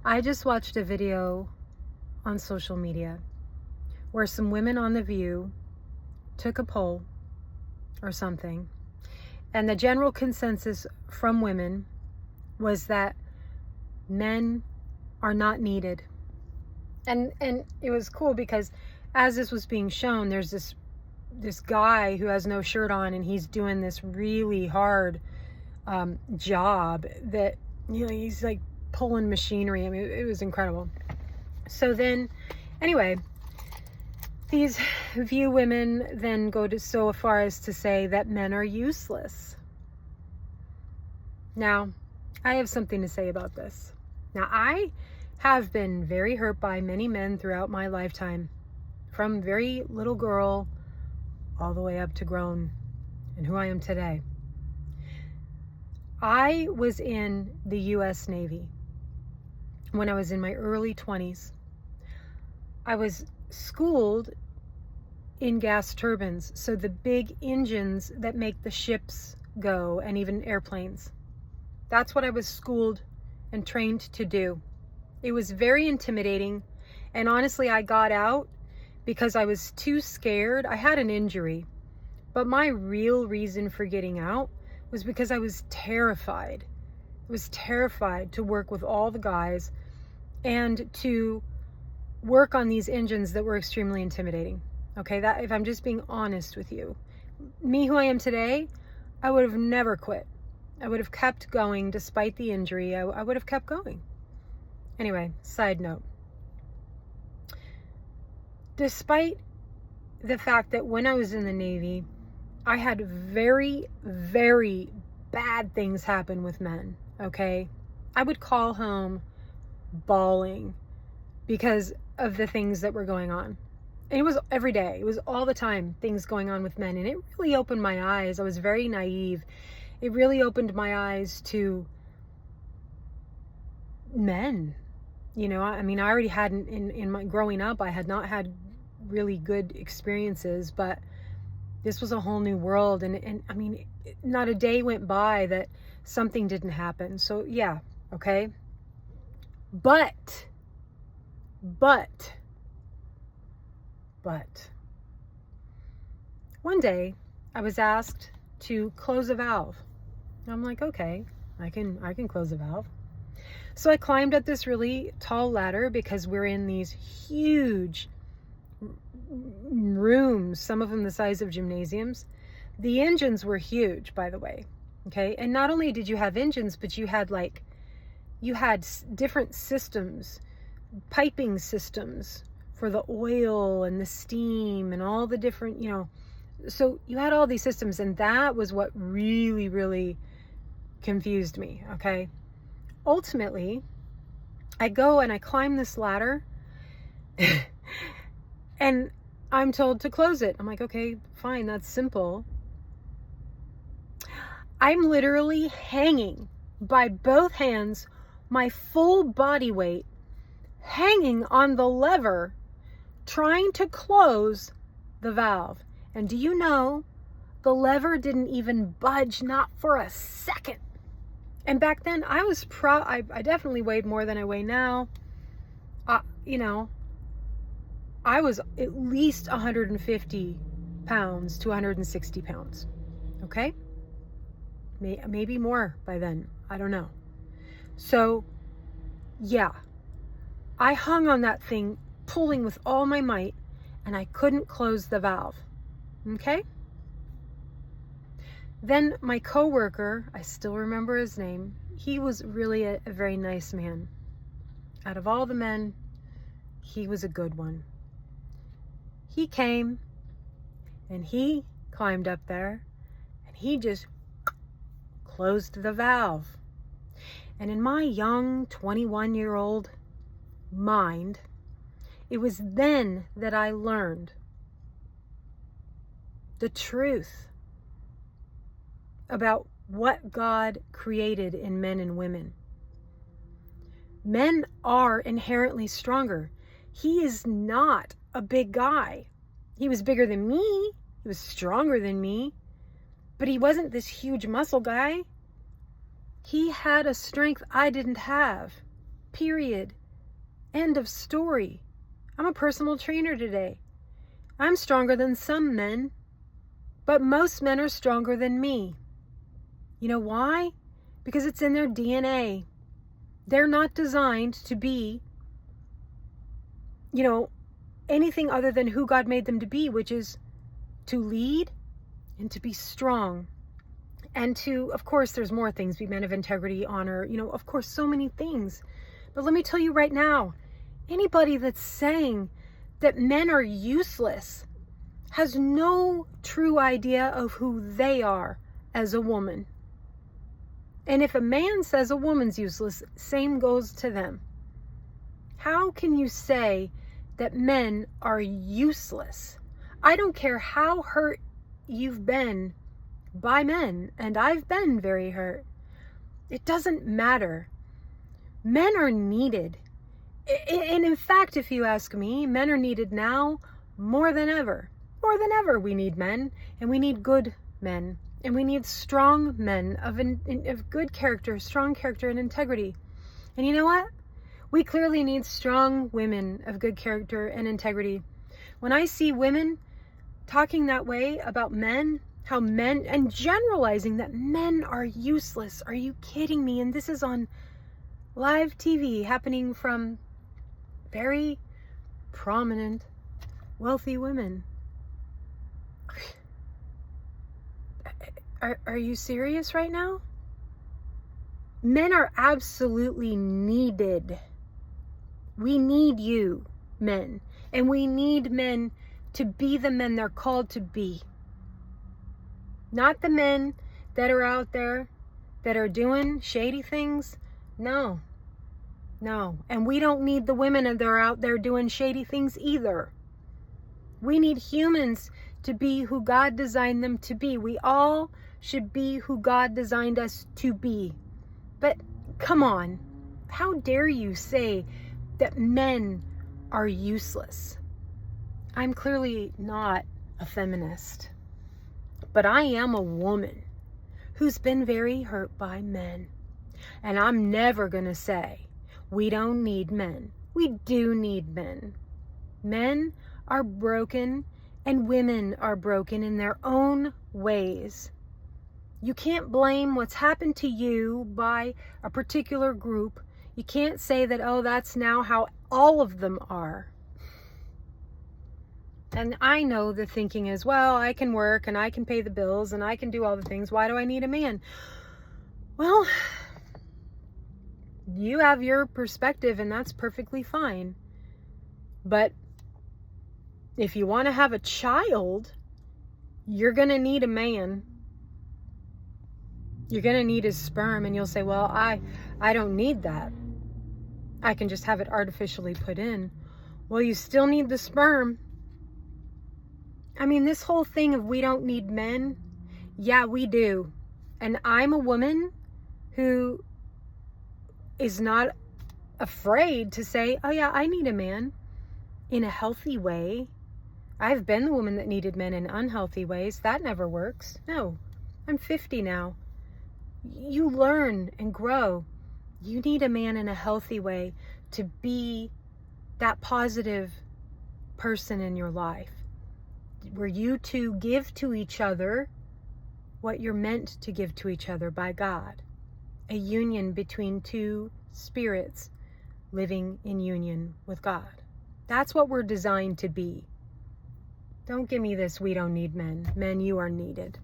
I just watched a video on social media where some women on The View took a poll or something, and the general consensus from women was that men are not needed. And it was cool because as this was being shown, there's this guy who has no shirt on, and he's doing this really hard job that, he's like pulling machinery. I mean, it was incredible. So then, anyway, these View women then go to so far as to say that men are useless. Now, I have something to say about this. Now, I have been very hurt by many men throughout my lifetime, from very little girl all the way up to grown and who I am today. I was in the U.S. Navy when I was in my early 20s. I was schooled in gas turbines, so the big engines that make the ships go, and even airplanes. That's what I was schooled and trained to do. It was very intimidating, and honestly, I got out because I was too scared. I had an injury, but my real reason for getting out was because I was terrified. I was terrified to work with all the guys and to work on these engines that were extremely intimidating. Okay, that if I'm just being honest with you, me who I am today, I would have never quit. I would have kept going despite the injury. I would have kept going. Anyway, side note. Despite the fact that when I was in the Navy, I had very, very bad things happen with men, okay? I would call home bawling because of the things that were going on. And it was every day. It was all the time, things going on with men. And it really opened my eyes. I was very naive. It really opened my eyes to men. I mean, I already had in my growing up, I had not had really good experiences, but this was a whole new world. And I mean, not a day went by that something didn't happen. So yeah, okay. But one day I was asked to close a valve. I'm like, okay, I can close a valve. So I climbed up this really tall ladder because we're in these huge rooms, some of them the size of gymnasiums. The engines were huge, by the way. Okay. And not only did you have engines, but you had different systems, piping systems for the oil and the steam and all the different, so you had all these systems, and that was what really, really confused me. Okay. Ultimately, I go and I climb this ladder and I'm told to close it. I'm like, okay, fine, that's simple. I'm literally hanging by both hands, my full body weight, hanging on the lever, trying to close the valve. And do you know, the lever didn't even budge, not for a second. And back then, I was I definitely weighed more than I weigh now. I was at least 150 pounds to 160 pounds. Okay? Maybe more by then. I don't know. So, yeah. I hung on that thing, pulling with all my might, and I couldn't close the valve. Okay? Then my coworker, I still remember his name, he was really a very nice man. Out of all the men, he was a good one. He came and he climbed up there and he just closed the valve. And in my young 21-year-old mind, it was then that I learned the truth about what God created in men and women. Men are inherently stronger. He is not a big guy. He was bigger than me. He was stronger than me. But he wasn't this huge muscle guy. He had a strength I didn't have. Period. End of story. I'm a personal trainer today. I'm stronger than some men, but most men are stronger than me. You know why? Because it's in their DNA. They're not designed to be, anything other than who God made them to be, which is to lead and to be strong. And to, of course, there's more things, be men of integrity, honor, of course, so many things. But let me tell you right now, anybody that's saying that men are useless has no true idea of who they are as a woman. And if a man says a woman's useless, same goes to them. How can you say that men are useless? I don't care how hurt you've been by men, and I've been very hurt. It doesn't matter. Men are needed. And in fact, if you ask me, men are needed now more than ever. More than ever we need men, and we need good men. And we need strong men of good character, strong character and integrity. And you know what? We clearly need strong women of good character and integrity. When I see women talking that way about men, how men, and generalizing that men are useless. Are you kidding me? And this is on live TV happening from very prominent, wealthy women. Are you serious right now? Men are absolutely needed. We need you, men. And we need men to be the men they're called to be. Not the men that are out there that are doing shady things. No. And we don't need the women that are out there doing shady things either. We need humans to be who God designed them to be. We all should be who God designed us to be. But come on, how dare you say that men are useless? I'm clearly not a feminist, but I am a woman who's been very hurt by men. And I'm never going to say we don't need men. We do need men. Men are broken and women are broken in their own ways. You can't blame what's happened to you by a particular group. You can't say that, oh, that's now how all of them are. And I know the thinking is, well, I can work and I can pay the bills and I can do all the things. Why do I need a man? Well, you have your perspective and that's perfectly fine. But if you want to have a child, you're going to need a man. You're going to need his sperm, and you'll say, well, I don't need that. I can just have it artificially put in. Well, you still need the sperm. I mean, this whole thing of we don't need men, yeah, we do. And I'm a woman who is not afraid to say, oh yeah, I need a man in a healthy way. I've been the woman that needed men in unhealthy ways. That never works. No, I'm 50 now. You learn and grow. You need a man in a healthy way to be that positive person in your life, where you two give to each other what you're meant to give to each other by God. A union between two spirits living in union with God. That's what we're designed to be. Don't give me this, we don't need men. Men, you are needed.